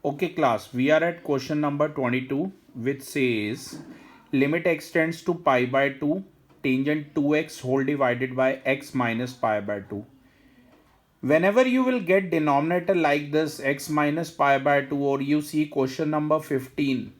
Okay class, we are at question number 22 which says limit x tends to pi by 2 tangent 2x whole divided by x minus pi by 2. Whenever you will get denominator like this x minus pi by 2 or you see question number 15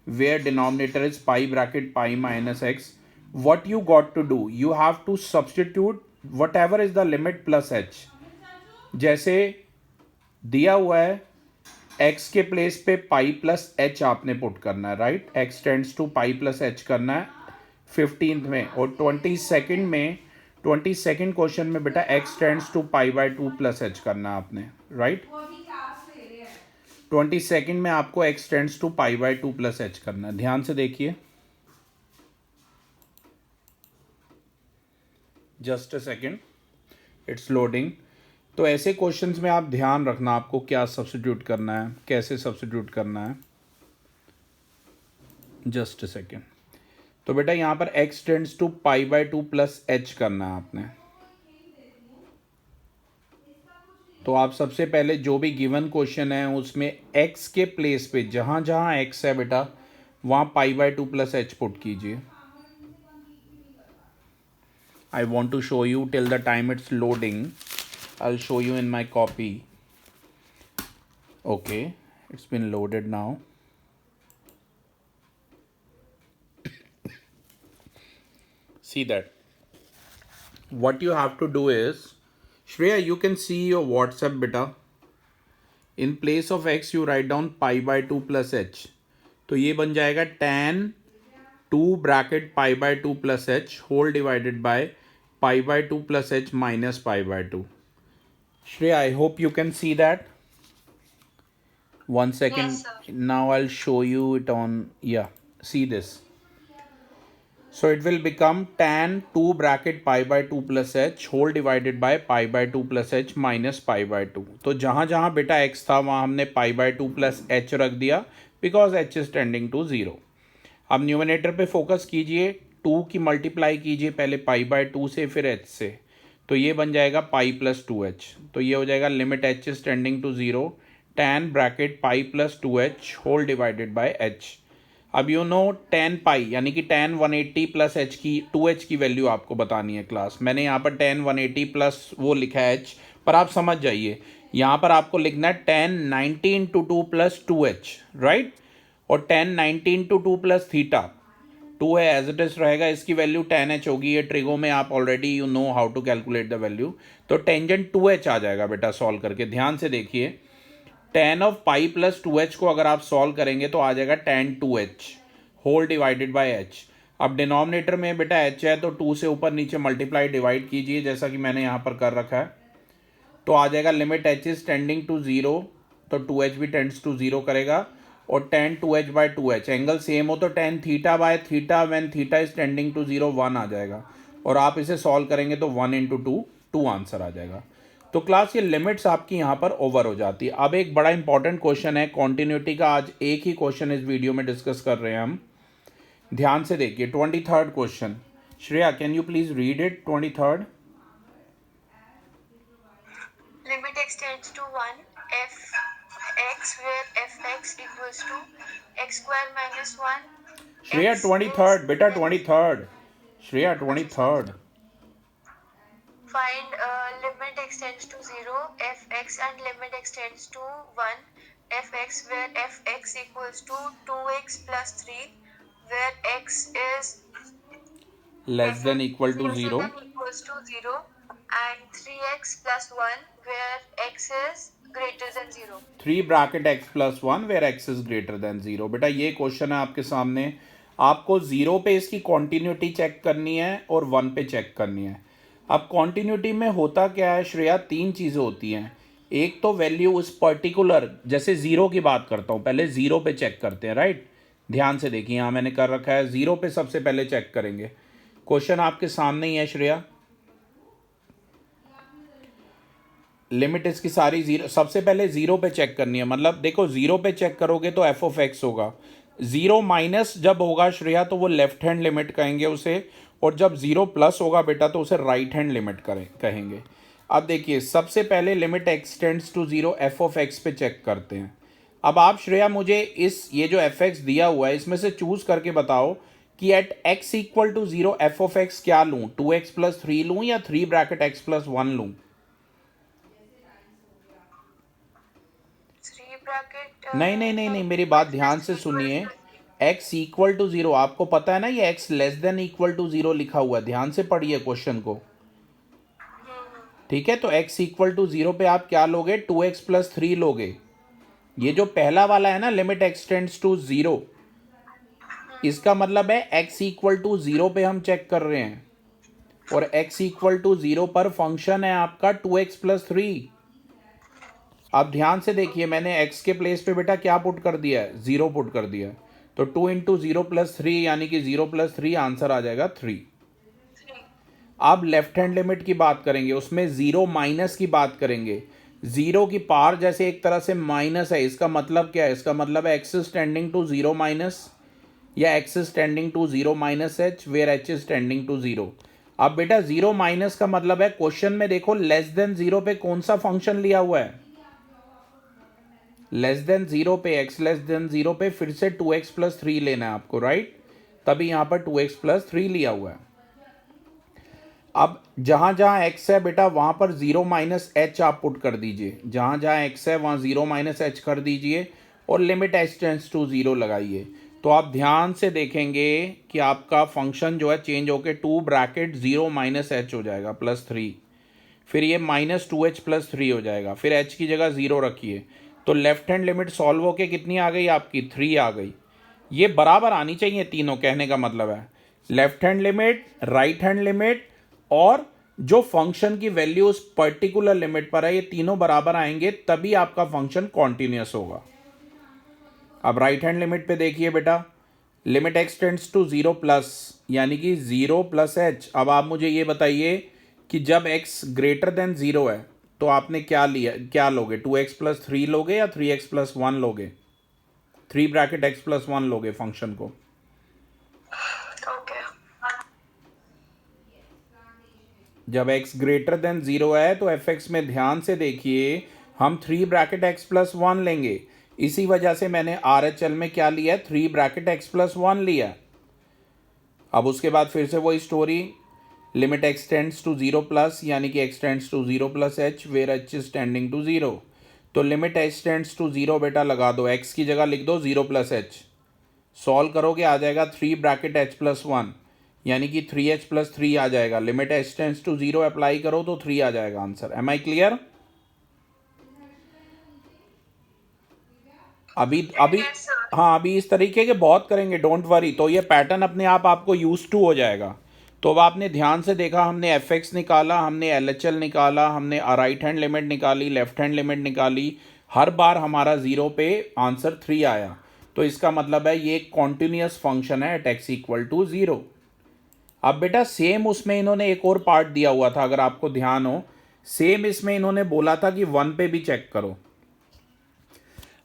where denominator is pi bracket pi minus x, what you got to do? You have to substitute whatever is the limit plus h. जैसे दिया हुआ है x के place पे pi plus H आपने put करना है, right. x tends to pi plus H करना है 15th में, और 22nd में 22nd क्वेश्चन में बेटा x tends to pi by 2 plus H करना है आपने, राइट. 22nd में आपको x tends to pi by 2 plus H करना है. ध्यान से देखिए, just a second, it's loading. तो ऐसे क्वेश्चंस में आप ध्यान रखना आपको क्या सब्स्टिट्यूट करना है, कैसे सब्स्टिट्यूट करना है. Just a second. तो बेटा यहाँ पर x tends to pi by 2 plus H करना है आपने. तो आप सबसे पहले जो भी गिवन क्वेश्चन है उसमें x के प्लेस पे जहाँ जहाँ x है बेटा वहाँ पाई बाय 2 प्लस एच पुट कीजिए. I want to show you till the time it's loading. I'll show you in my copy. Okay, it's been loaded now. See that. What you have to do is, Shreya, you can see your WhatsApp beta. In place of x you write down pi by 2 plus h. तो ये बन जाएगा tan 2 bracket pi by 2 plus h whole divided by pi by 2 plus h minus pi by 2. Shreya, I hope you can see that. One second. Yes, sir. Now I'll show you it on, yeah, see this. So it will become tan 2 bracket pi by 2 plus h whole divided by pi by 2 plus h minus pi by 2. तो जहाँ जहाँ बेटा x था वहाँ हमने pi by 2 plus h रख दिया because h is tending to 0. अब न्यूमरेटर पे फोकस कीजिए, 2 की मल्टीप्लाई कीजिए पहले पाई बाय 2 से फिर h से, तो ये बन जाएगा पाई प्लस 2h. तो ये हो जाएगा limit h is tending to 0 tan bracket pi plus 2h whole divided by h. अब यू नो tan पाई यानी कि tan 180 प्लस h की 2h की वैल्यू आपको बतानी है क्लास. मैंने यहाँ पर tan 180 प्लस वो लिखा है h, पर आप समझ जाइए यहाँ पर आपको लिखना है tan 90 into 2 plus 2h, right. और tan 90 इंटू 2 प्लस थीटा 2 है एज इट इज रहेगा, इसकी वैल्यू tan h होगी. ये ट्रिगो में आप already you know how to calculate the value. तो टेंजेंट 2h आ जाएगा बेटा सॉल्व करके. ध्यान से देखिए, tan of pi plus 2h को अगर आप सॉल्व करेंगे तो आ जाएगा tan 2h whole divided by h. अब डिनोमिनेटर में बेटा h है तो 2 से ऊपर नीचे मल्टीप्लाई डिवाइड कीजिए जैसा कि मैंने यहाँ पर कर रखा है. तो आ जाएगा limit h is tending to 0, तो 2h भी टेंड्स टू 0 करेगा. और tan 2h bye 2h angle same हो तो tan theta by theta when theta is tending to 0 1 आ जाएगा. और आप इसे सॉल्व करेंगे तो 1 इंटू 2 2 आंसर आ जाएगा. तो क्लास ये लिमिट्स आपकी यहाँ पर ओवर हो जाती है. अब एक बड़ा इंपॉर्टेंट क्वेश्चन है कॉन्टिन्यूटी का, आज एक ही क्वेश्चन इस वीडियो में डिस्कस कर रहे हैं हम. ध्यान से देखिए 23rd question. Shreya, can you please read it? 23rd. Limit x tends to 1 f x where fx equals to x square minus 1. Shreya 23rd बेटा 23rd. Shreya 23rd. Find limit x tends to 0 fx and limit x tends to 1 fx where fx equals to 2x plus 3 where x is less than equal to 0 equals to 0 and 3x plus 1 where x is greater than 0. 3 bracket x plus 1 where x is greater than 0. बेटा ये question है आपके सामने. आपको 0 पे इसकी continuity check करनी है और 1 पे चेक करनी है. अब कॉन्टिन्यूटी में होता क्या है श्रेया, 3 चीज़ें होती हैं. एक तो वैल्यू उस पर्टिकुलर, जैसे 0 की बात करता हूँ, पहले 0 पे चेक करते हैं, राइट. ध्यान से देखिए यहाँ मैंने कर रखा है 0 पे सबसे पहले चेक करेंगे. क्वेश्चन आपके सामने ही है श्रेया. लिमिट इसकी सारी 0, सबसे पहले 0 पे चेक करनी है. मतलब देखो 0 पे चेक करोगे तो एफ ऑफ एक्स होगा. 0 माइनस जब होगा श्रेया तो वो लेफ्ट हैंड लिमिट कहेंगे उसे, और जब 0 प्लस होगा बेटा तो उसे राइट हैंड लिमिट कहेंगे. अब देखिए सबसे पहले limit extends to 0 F of X पे चेक करते हैं. अब आप श्रेया मुझे इस ये जो एफ एक्स दिया हुआ है इसमें से चूज करके बताओ कि at X equal to 0 F of X क्या लूँ, 2x प्लस 3 लूँ या 3 ब्रैकेट x प्लस 1 लूँ? 3 ब्रैकेट नहीं नहीं नहीं नहीं, मेरी बात ध्यान से सुनिए। x इक्वल टू 0, आपको पता है ना ये x less than equal to 0 लिखा हुआ है, ध्यान से पढ़िए क्वेश्चन को। ठीक है, तो x इक्वल टू 0 पे आप क्या लोगे, 2x प्लस 3 लोगे। ये जो पहला वाला है ना, लिमिट x टेंड्स टू 0, इसका मतलब है x इक्वल टू 0 पे हम चेक कर रहे हैं, और x इक्वल टू 0 पर फंक्शन है आपका 2x प्लस 3। आप ध्यान से देखिए, मैंने x के प्लेस पे बेटा क्या पुट कर दिया है, 0 पुट कर दिया है। तो 2 इंटू 0 प्लस 3 यानी कि 0 प्लस 3, आंसर आ जाएगा 3। अब लेफ्ट हैंड लिमिट की बात करेंगे, उसमें 0 माइनस की बात करेंगे। 0 की पावर जैसे एक तरह से माइनस है, इसका मतलब क्या है, इसका मतलब है x is tending to 0 minus, या x is tending to 0 minus h, where h is tending to 0। अब बेटा 0 माइनस का मतलब है, क्वेश्चन में देखो लेस देन 0 पे कौन सा फंक्शन लिया हुआ है, लेस देन 0 पे, x लेस देन 0 पे फिर से 2x प्लस 3 लेना है आपको, राइट? तभी यहां पर 2x प्लस 3 लिया हुआ है। अब जहां जहां x है बेटा वहां पर 0 माइनस एच आप पुट कर दीजिए, जहां जहां x है वहां 0 माइनस एच कर दीजिए, और लिमिट h टेंड्स टू 0 लगाइए। तो आप ध्यान से देखेंगे कि आपका फंक्शन जो है चेंज होके 2 ब्रैकेट 0 माइनस एच हो जाएगा प्लस 3, फिर ये माइनस 2h प्लस 3 हो जाएगा, फिर h की जगह 0 रखिए। तो लेफ्ट हैंड लिमिट सॉल्व होके कितनी आ गई आपकी, 3 आ गई। ये बराबर आनी चाहिए तीनों, कहने का मतलब है left hand limit, right hand limit, और जो फंक्शन की वैल्यू उस पर्टिकुलर लिमिट पर है, ये तीनों बराबर आएंगे तभी आपका फंक्शन कॉन्टिन्यूअस होगा। अब राइट हैंड लिमिट पे देखिए बेटा, limit x tends to 0 plus यानी कि 0 प्लस h। अब आप मुझे ये बताइए कि जब x ग्रेटर देन 0 है तो आपने क्या लिया, क्या लोगे, 2x प्लस 3 लोगे या 3x प्लस 1 लोगे, 3 ब्रैकेट x प्लस 1 लोगे फंक्शन को? ओके। जब x ग्रेटर देन 0 है तो fx में ध्यान से देखिए हम 3 ब्रैकेट x प्लस 1 लेंगे। इसी वजह से मैंने RHL में क्या लिया, 3 ब्रैकेट x प्लस 1 लिया। अब उसके बाद फिर से वही story, limit x tends to 0 plus यानी कि x tends to 0 plus h, where h is tending to 0। तो लिमिट h टेंड्स टू 0 बेटा लगा दो, x की जगह लिख दो 0 प्लस h, सॉल्व करोगे आ जाएगा 3 ब्रैकेट h प्लस 1 यानी कि 3h प्लस 3 आ जाएगा। Limit h tends to 0 apply करो तो 3 आ जाएगा आंसर। M I clear? अभी अभी Yes, sir. हाँ, अभी इस तरीके के बहुत करेंगे, डोंट वरी। तो ये पैटर्न अपने आप आपको यूज टू हो जाएगा। तो अब आपने ध्यान से देखा, हमने एफ एक्स निकाला, हमने एल एच एल निकाला, हमने राइट हैंड लिमिट निकाली, लेफ्ट हैंड लिमिट निकाली, हर बार हमारा 0 पे आंसर 3 आया। तो इसका मतलब है ये एक कॉन्टिन्यूस फंक्शन है एट एक्स इक्वल टू 0। अब बेटा सेम उसमें इन्होंने एक और पार्ट दिया हुआ था, अगर आपको ध्यान हो, सेम इसमें इन्होंने बोला था कि 1 पे भी चेक करो।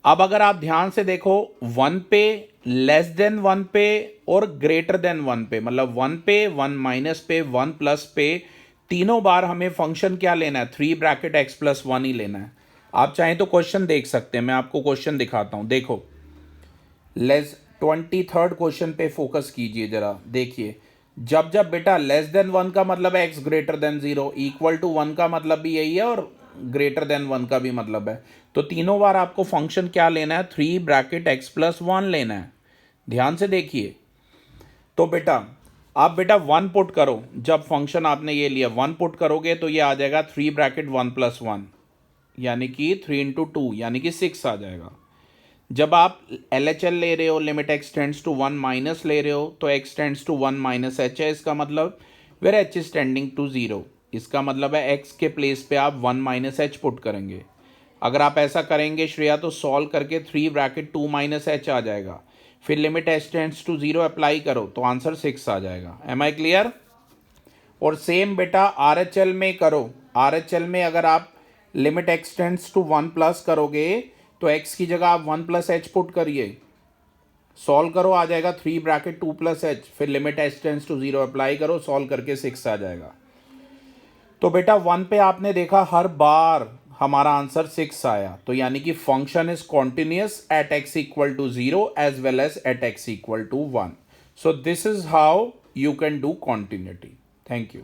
अब अगर आप ध्यान से देखो, 1 पे, लेस देन 1 पे और ग्रेटर देन 1 पे, मतलब 1 पे, 1 माइनस पे, 1 प्लस पे, तीनों बार हमें फंक्शन क्या लेना है, 3 ब्रैकेट x प्लस 1 ही लेना है। आप चाहें तो क्वेश्चन देख सकते हैं, मैं आपको क्वेश्चन दिखाता हूं। देखो, 23rd क्वेश्चन पे फोकस कीजिए जरा, देखिए। जब जब बेटा लेस देन 1 का मतलब है x greater than 0, equal to 1 का मतलब भी यही है, और ग्रेटर देन 1 का भी मतलब है। तो तीनों बार आपको फंक्शन क्या लेना है, 3 ब्रैकेट x प्लस 1 लेना है। ध्यान से देखिए। तो बेटा आप बेटा 1 पुट करो, जब फंक्शन आपने ये लिया 1 पुट करोगे तो ये आ जाएगा 3 ब्रैकेट 1 प्लस 1 यानी कि 3 इंटू 2 यानी कि 6 आ जाएगा। जब आप LHL ले रहे हो, limit x tends to 1 minus ले रहे हो, तो x tends to 1 minus h है, इसका मतलब where h is tending to 0। इसका मतलब है x के प्लेस पे आप 1 माइनस h पुट करेंगे। अगर आप ऐसा करेंगे श्रेया तो सॉल्व करके 3 ब्रैकेट 2 माइनस h आ जाएगा, फिर limit h tends to 0 apply करो तो आंसर 6 आ जाएगा। Am I clear? और सेम बेटा RHL में करो। RHL में अगर आप limit x tends to 1 plus करोगे तो x की जगह आप 1 प्लस h पुट करिए, सॉल्व करो आ जाएगा 3 ब्रैकेट 2 प्लस h, फिर limit h tends to 0 apply करो, सॉल्व करके 6 आ जाएगा। तो बेटा 1 पे आपने देखा हमारा आंसर 6 आया. तो यानी कि function is continuous at x equal to 0 as well as at x equal to 1. So this is how you can do continuity. Thank you.